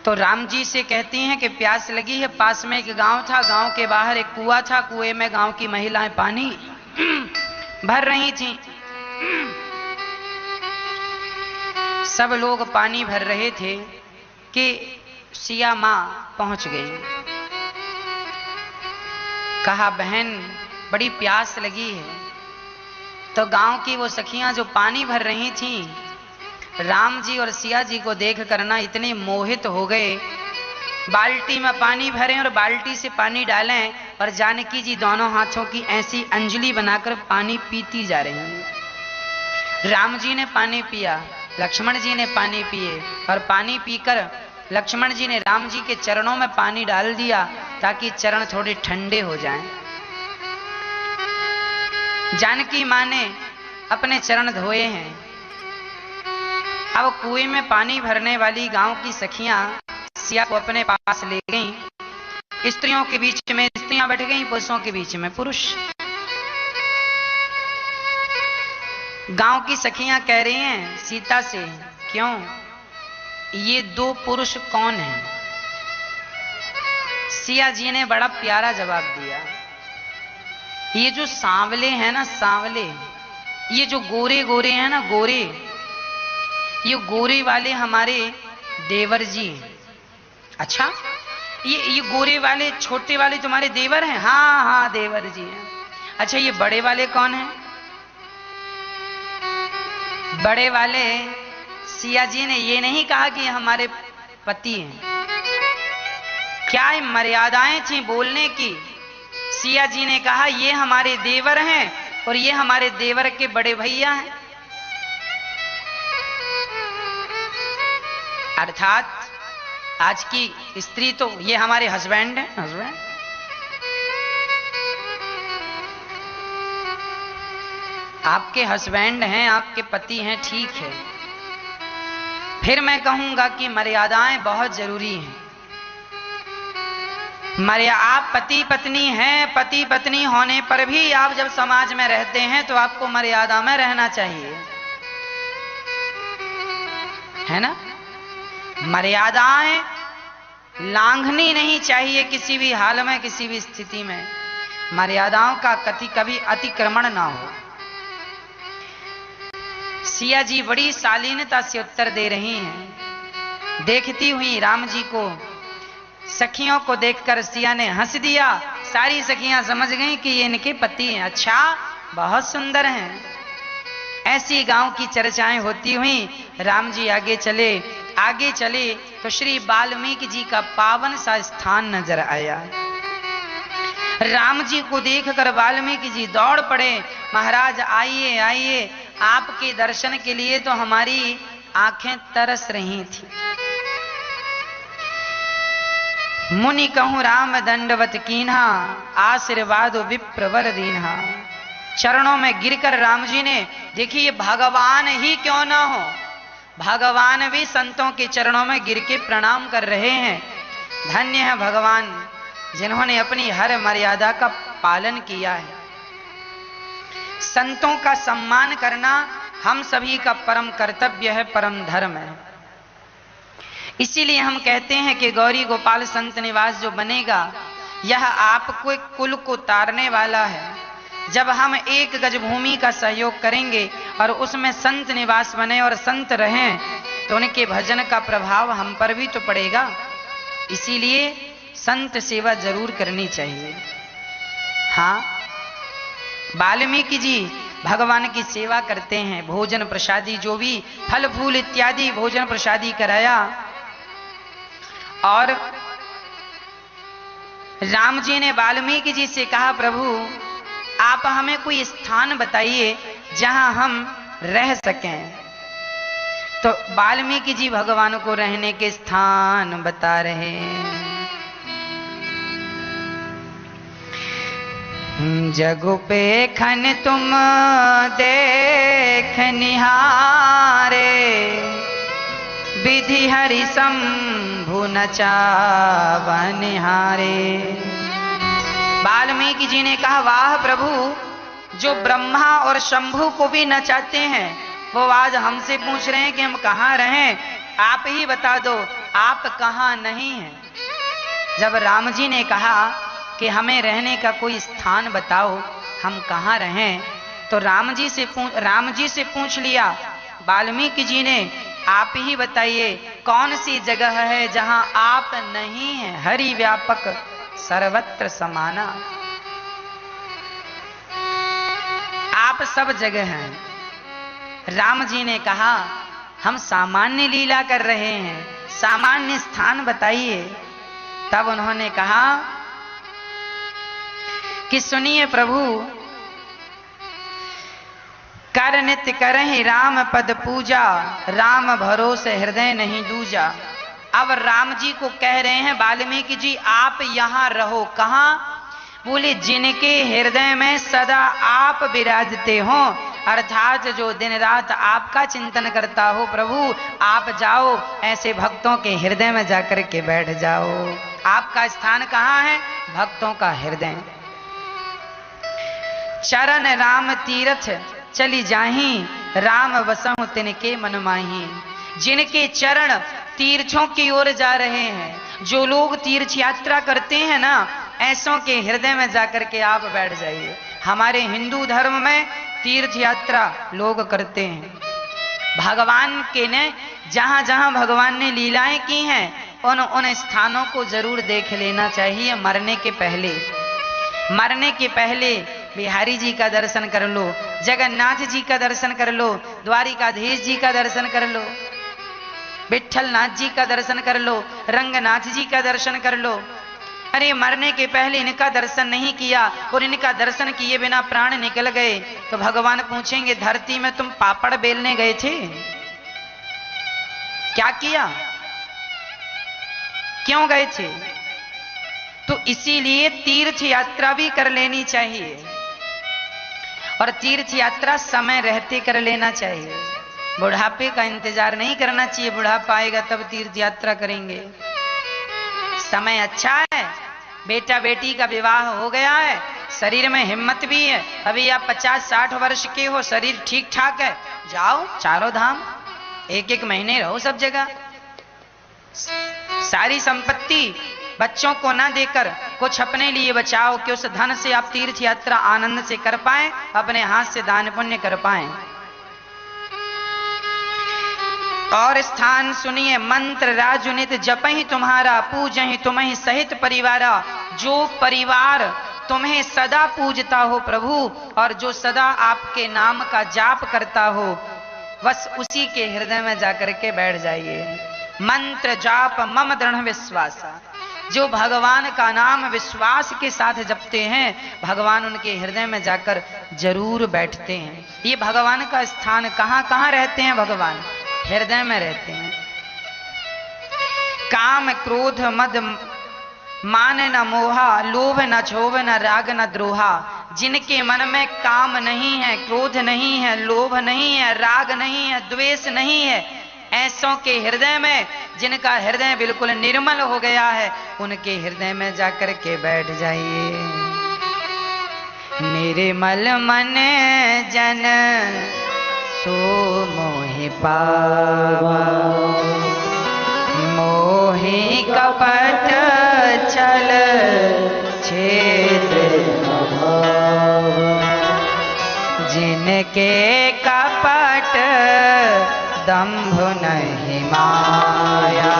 A: तो राम जी से कहती हैं कि प्यास लगी है। पास में एक गांव था, गांव के बाहर एक कुआं था, कुएं में गांव की महिलाएं पानी भर रही थीं। सब लोग पानी भर रहे थे कि सिया मां पहुंच गई। कहा बहन बड़ी प्यास लगी है। तो गांव की वो सखियां जो पानी भर रही थीं, राम जी और सिया जी को देख कर ना इतने मोहित हो गए। बाल्टी में पानी भरें और बाल्टी से पानी डालें और जानकी जी दोनों हाथों की ऐसी अंजलि बनाकर पानी पीती जा रही हैं। राम जी ने पानी पिया, लक्ष्मण जी ने पानी पिए और पानी पीकर लक्ष्मण जी ने राम जी के चरणों में पानी डाल दिया ताकि चरण थोड़े ठंडे हो जाएं। जानकी मां ने अपने चरण धोए हैं। अब कुएं में पानी भरने वाली गांव की सखियां सिया को अपने पास ले गईं। स्त्रियों के बीच में स्त्रियां बैठ गईं, पुरुषों के बीच में पुरुष। गांव की सखियां कह रही हैं सीता से, क्यों ये दो पुरुष कौन हैं? सिया जी ने बड़ा प्यारा जवाब दिया, ये जो सांवले हैं ना, सांवले, ये जो गोरे गोरे हैं ना, गोरे, ये गोरे वाले हमारे देवर जी। अच्छा, ये गोरे वाले छोटे वाले तुम्हारे देवर हैं? हाँ हाँ देवर जी हैं। अच्छा, ये बड़े वाले कौन हैं? बड़े वाले सिया जी ने ये नहीं कहा कि हमारे पति हैं। क्या मर्यादाएं थी बोलने की? सिया जी ने कहा ये हमारे देवर हैं और ये हमारे देवर के बड़े भैया हैं। अर्थात आज की स्त्री तो ये हमारे हस्बैंड हैं। हस्बैंड आपके हस्बैंड हैं, आपके पति हैं, ठीक है। फिर मैं कहूंगा कि मर्यादाएं बहुत जरूरी हैं। आप पति पत्नी हैं, पति पत्नी होने पर भी आप जब समाज में रहते हैं तो आपको मर्यादा में रहना चाहिए, है ना। मर्यादाएं लांघनी नहीं चाहिए किसी भी हाल में, किसी भी स्थिति में। मर्यादाओं का कभी अतिक्रमण ना हो। सिया जी बड़ी शालीनता से उत्तर दे रही हैं। देखती हुई राम जी को, सखियों को देखकर सिया ने हंस दिया। सारी सखियां समझ गईं कि ये इनके पति हैं। अच्छा, बहुत सुंदर हैं। ऐसी गांव की चर्चाएं होती हुई राम जी आगे चले तो श्री वाल्मीकि जी का पावन सा स्थान नजर आया। राम जी को देखकर वाल्मीकि जी दौड़ पड़े। महाराज आइए आइए, आपके दर्शन के लिए तो हमारी आंखें तरस रही थी। मुनि कहूं राम दंडवत कीन्हा, आशीर्वाद विप्रवर दीन्हा। चरणों में गिरकर राम जी ने, देखिए भगवान ही क्यों ना हो, भगवान भी संतों के चरणों में गिर के प्रणाम कर रहे हैं। धन्य है भगवान जिन्होंने अपनी हर मर्यादा का पालन किया है। संतों का सम्मान करना हम सभी का परम कर्तव्य है, परम धर्म है। इसीलिए हम कहते हैं कि गौरी गोपाल संत निवास जो बनेगा, यह आपको कुल को तारने वाला है। जब हम 1 गज भूमि का सहयोग करेंगे और उसमें संत निवास बने और संत रहें, तो उनके भजन का प्रभाव हम पर भी तो पड़ेगा। इसीलिए संत सेवा जरूर करनी चाहिए। हाँ, वाल्मीकि जी भगवान की सेवा करते हैं। भोजन प्रसादी, जो भी फल फूल इत्यादि भोजन प्रसादी कराया। और राम जी ने वाल्मीकि जी से कहा, प्रभु आप हमें कोई स्थान बताइए जहां हम रह सकें। तो वाल्मीकि जी भगवान को रहने के स्थान बता रहे हैं। जगु पे खन तुम देख निहारे, विधि हरि शंभु नचावनिहारे। वाल्मीकि जी ने कहा, वाह प्रभु, जो ब्रह्मा और शंभु को भी नचाते हैं, वो आज हमसे पूछ रहे हैं कि हम कहाँ रहें। आप ही बता दो, आप कहाँ नहीं हैं। जब राम जी ने कहा कि हमें रहने का कोई स्थान बताओ, हम कहाँ रहें, तो राम जी से पूछ लिया वाल्मीकि जी ने, आप ही बताइए कौन सी जगह है जहां आप नहीं हैं। हरि व्यापक सर्वत्र समाना, आप सब जगह हैं। राम जी ने कहा, हम सामान्य लीला कर रहे हैं, सामान्य स्थान बताइए। तब उन्होंने कहा कि सुनिए प्रभु, कर नित्य करहि राम पद पूजा, राम भरोसे हृदय नहीं दूजा। अब राम जी को कह रहे हैं वाल्मीकि जी, आप यहां रहो। कहां? बोले, जिनके हृदय में सदा आप विराजते हो, अर्थात जो दिन रात आपका चिंतन करता हो। प्रभु आप जाओ, ऐसे भक्तों के हृदय में जाकर के बैठ जाओ। आपका स्थान कहां है? भक्तों का हृदय। चरण राम तीर्थ चली जाही, राम बसहु तिनके मन माही। जिनके चरण तीर्थों की ओर जा रहे हैं, जो लोग तीर्थ यात्रा करते हैं ना, ऐसों के हृदय में जाकर के आप बैठ जाइए। हमारे हिंदू धर्म में तीर्थ यात्रा लोग करते हैं। भगवान के ने जहां जहां भगवान ने लीलाएं की हैं, उन स्थानों को जरूर देख लेना चाहिए। मरने के पहले बिहारी जी का दर्शन कर लो, जगन्नाथ जी का दर्शन कर लो, द्वारिकाधीश जी का दर्शन कर लो, विठल नाथ जी का दर्शन कर लो, रंगनाथ जी का दर्शन कर लो। अरे मरने के पहले इनका दर्शन नहीं किया और इनका दर्शन किए बिना प्राण निकल गए, तो भगवान पूछेंगे, धरती में तुम पापड़ बेलने गए थे, क्या किया, क्यों गए थे? तो इसीलिए तीर्थ यात्रा भी कर लेनी चाहिए, और तीर्थ यात्रा समय रहते कर लेना चाहिए। बुढ़ापे का इंतजार नहीं करना चाहिए, बुढ़ापा आएगा तब तीर्थ यात्रा करेंगे। समय अच्छा है बेटा बेटी का विवाह हो गया है, शरीर में हिम्मत भी है, अभी आप 50-60 वर्ष के हो, शरीर ठीक ठाक है, जाओ चारों धाम, एक एक महीने रहो सब जगह। सारी संपत्ति बच्चों को ना देकर कुछ अपने लिए बचाओ कि उस धन से आप तीर्थ यात्रा आनंद से कर पाए, अपने हाथ से दान पुण्य कर पाए। और स्थान सुनिए, मंत्र राजुनित जपहि तुम्हारा, पूजहि तुम्हि सहित परिवारा। जो परिवार तुम्हें सदा पूजता हो प्रभु, और जो सदा आपके नाम का जाप करता हो, बस उसी के हृदय में जाकर के बैठ जाइए। मंत्र जाप मम दृढ़ विश्वास। जो भगवान का नाम विश्वास के साथ जपते हैं, भगवान उनके हृदय में जाकर जरूर बैठते हैं। ये भगवान का स्थान कहां कहां रहते हैं? भगवान हृदय में रहते हैं। काम क्रोध मद मान न मोहा, लोभ न क्षोभ न राग न द्रोहा। जिनके मन में काम नहीं है, क्रोध नहीं है, लोभ नहीं है, राग नहीं है, द्वेष नहीं है, ऐसों के हृदय में, जिनका हृदय बिल्कुल निर्मल हो गया है, उनके हृदय में जाकर के बैठ जाइए। निर्मल मन जन सो मोहि पावा, मोहि कपट छल छेद अभाव। जिनके कपट दंभ नहीं माया,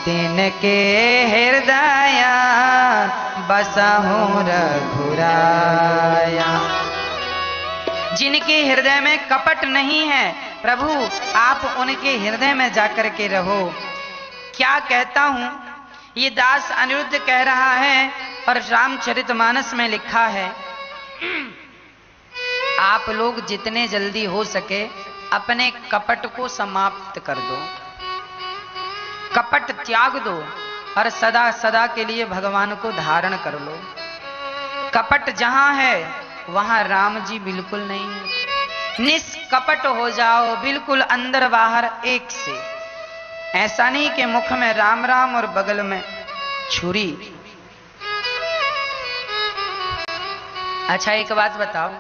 A: तिनके हृदय बसहु रघुराया। जिनके हृदय में कपट नहीं है, प्रभु आप उनके हृदय में जाकर के रहो। क्या कहता हूं, ये दास अनिरुद्ध कह रहा है और रामचरितमानस में लिखा है, आप लोग जितने जल्दी हो सके अपने कपट को समाप्त कर दो, कपट त्याग दो और सदा सदा के लिए भगवान को धारण कर लो। कपट जहां है वहां राम जी बिल्कुल नहीं है। निष्कपट हो जाओ, बिल्कुल अंदर बाहर एक से। ऐसा नहीं कि मुख में राम राम और बगल में छुरी। अच्छा एक बात बताओ,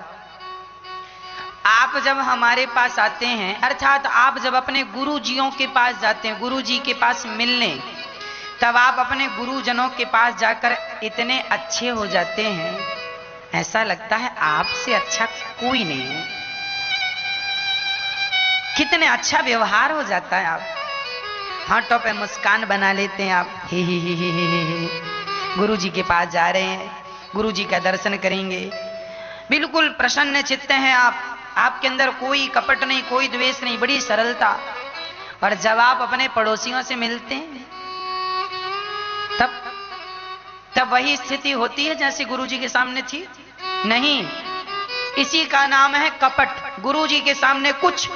A: आप जब हमारे पास आते हैं, अर्थात आप जब अपने गुरुजियों के पास जाते हैं, गुरुजी के पास मिलने, तब आप अपने गुरुजनों के पास जाकर इतने अच्छे हो जाते हैं, ऐसा लगता है आपसे अच्छा कोई नहीं है। कितने अच्छा व्यवहार हो जाता है, आप हाथों पे मुस्कान बना लेते हैं, आप ही। गुरुजी के पास जा रहे हैं, गुरुजी का दर्शन करेंगे, बिल्कुल प्रसन्न चित्त हैं आप, आपके अंदर कोई कपट नहीं, कोई द्वेष नहीं, बड़ी सरलता। और जब आप अपने पड़ोसियों से मिलते हैं, तब वही स्थिति होती है जैसे गुरुजी के सामने थी? नहीं, इसी का नाम है कपट। गुरुजी के सामने कुछ,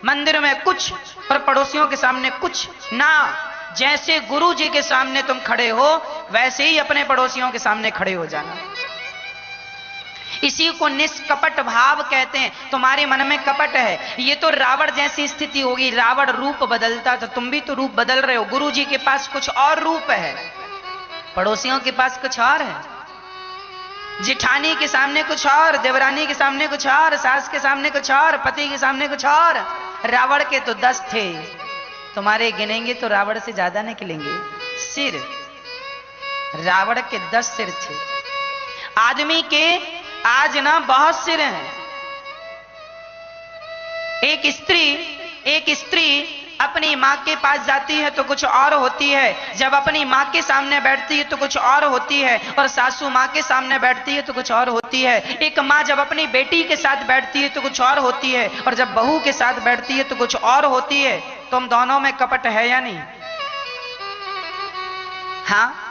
A: मंदिर में कुछ, और पड़ोसियों के सामने कुछ ना। जैसे गुरुजी के सामने तुम खड़े हो, वैसे ही अपने पड़ोसियों के सामने खड़े हो जाना। इसी को निष्कपट भाव कहते हैं। तुम्हारे मन में कपट है, ये तो रावण जैसी स्थिति होगी। रावण रूप बदलता, तो तुम भी तो रूप बदल रहे हो। गुरुजी के पास कुछ और रूप है, पड़ोसियों के पास कुछ और है। जिठानी के सामने कुछ और, देवरानी के सामने कुछ और, सास के सामने कुछ और, पति के सामने कुछ और। रावण के तो 10 थे, तुम्हारे गिनेंगे तो रावण से ज्यादा निकलेंगे। सिर, रावण के 10 सिर थे। आदमी के आज ना बहुत सिर हैं। एक स्त्री अपनी माँ के पास जाती है तो कुछ और होती है, जब अपनी माँ के सामने बैठती है तो कुछ और होती है, और सासू माँ के सामने बैठती है तो कुछ और होती है। एक माँ जब अपनी बेटी के साथ बैठती है तो कुछ और होती है, और जब बहू के साथ बैठती है तो कुछ और होती है। तुम दोनों में कपट है या नहीं? हाँ,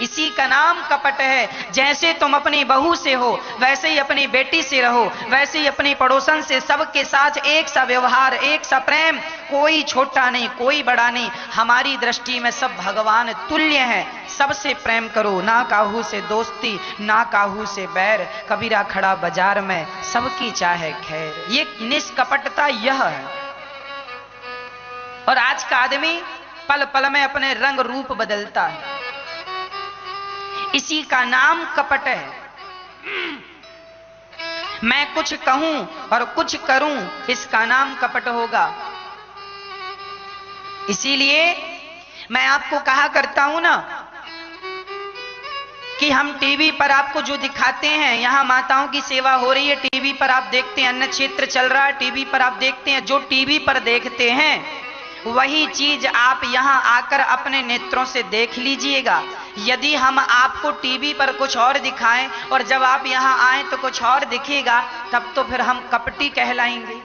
A: इसी का नाम कपट है। जैसे तुम अपनी बहू से हो, वैसे ही अपनी बेटी से रहो, वैसे ही अपनी पड़ोसन से, सबके साथ एक सा व्यवहार, एक सा प्रेम। कोई छोटा नहीं, कोई बड़ा नहीं, हमारी दृष्टि में सब भगवान तुल्य हैं। सबसे प्रेम करो, ना काहू से दोस्ती, ना काहू से बैर। कबीरा खड़ा बाजार में, सबकी चाहे खैर। ये निष्कपटता यह है। और आज का आदमी पल पल में अपने रंग रूप बदलता है। इसी का नाम कपट है। मैं कुछ कहूं और कुछ करूं, इसका नाम कपट होगा। इसीलिए मैं आपको कहा करता हूं ना कि हम टीवी पर आपको जो दिखाते हैं, यहां माताओं की सेवा हो रही है, टीवी पर आप देखते हैं, अन्न क्षेत्र चल रहा है, टीवी पर आप देखते हैं, जो टीवी पर देखते हैं वही चीज आप यहां आकर अपने नेत्रों से देख लीजिएगा। यदि हम आपको टीवी पर कुछ और दिखाएं और जब आप यहां आए तो कुछ और दिखेगा, तब तो फिर हम कपटी कहलाएंगे।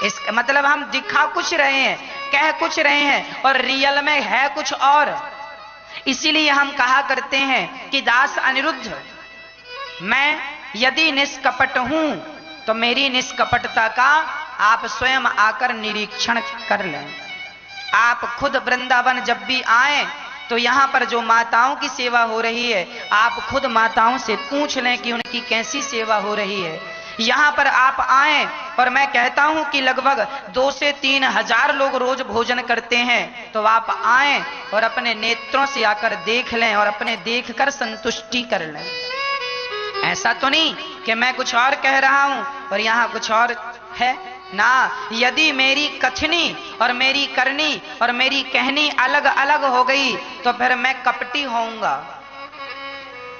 A: इसका मतलब हम दिखा कुछ रहे हैं, कह कुछ रहे हैं और रियल में है कुछ और। इसीलिए हम कहा करते हैं कि दास अनिरुद्ध, मैं यदि निष्कपट हूं तो मेरी निष्कपटता का आप स्वयं आकर निरीक्षण कर लें। आप खुद वृंदावन जब भी आए तो यहां पर जो माताओं की सेवा हो रही है, आप खुद माताओं से पूछ लें कि उनकी कैसी सेवा हो रही है। यहां पर आप आए और मैं कहता हूं कि लगभग 2 से 3 हजार लोग रोज भोजन करते हैं, तो आप आए और अपने नेत्रों से आकर देख लें और अपने देखकर संतुष्टि कर लें। ऐसा तो नहीं कि मैं कुछ और कह रहा हूं और यहां कुछ और है ना। यदि मेरी कथनी और मेरी करनी और मेरी कहनी अलग अलग हो गई तो फिर मैं कपटी होऊंगा।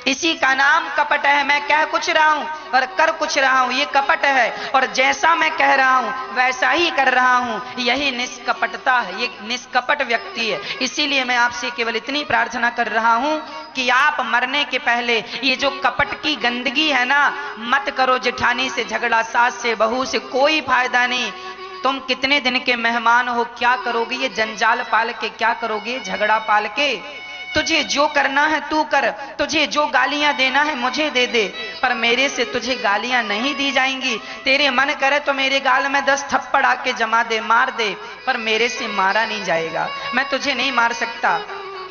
A: इसी का नाम कपट है। मैं कह कुछ रहा हूं और कर कुछ रहा हूं, ये कपट है। और जैसा मैं कह रहा हूं वैसा ही कर रहा हूं, यही निष्कपटता है, ये निष्कपट व्यक्ति है। इसीलिए मैं आपसे केवल इतनी प्रार्थना कर रहा हूं कि आप मरने के पहले ये जो कपट की गंदगी है ना, मत करो। जेठानी से झगड़ा, सास से, बहू से, कोई फायदा नहीं। तुम कितने दिन के मेहमान हो, क्या करोगे ये जंजाल पाल के, क्या करोगे झगड़ा पाल के। तुझे जो करना है तू कर, तुझे जो गालियां देना है मुझे दे दे, पर मेरे से तुझे गालियां नहीं दी जाएंगी। तेरे मन करे तो मेरे गाल में 10 थप्पड़ आके जमा दे, मार दे, पर मेरे से मारा नहीं जाएगा। मैं तुझे नहीं मार सकता,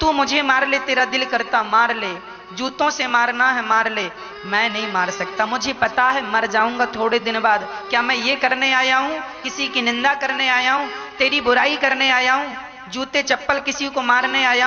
A: तू मुझे मार ले, तेरा दिल करता मार ले, जूतों से मारना है मार ले, मैं नहीं मार सकता। मुझे पता है मर जाऊंगा थोड़े दिन बाद। क्या मैं ये करने आया हूं, किसी की निंदा करने आया हूं, तेरी बुराई करने आया हूं, जूते चप्पल किसी को मारने आया हूं?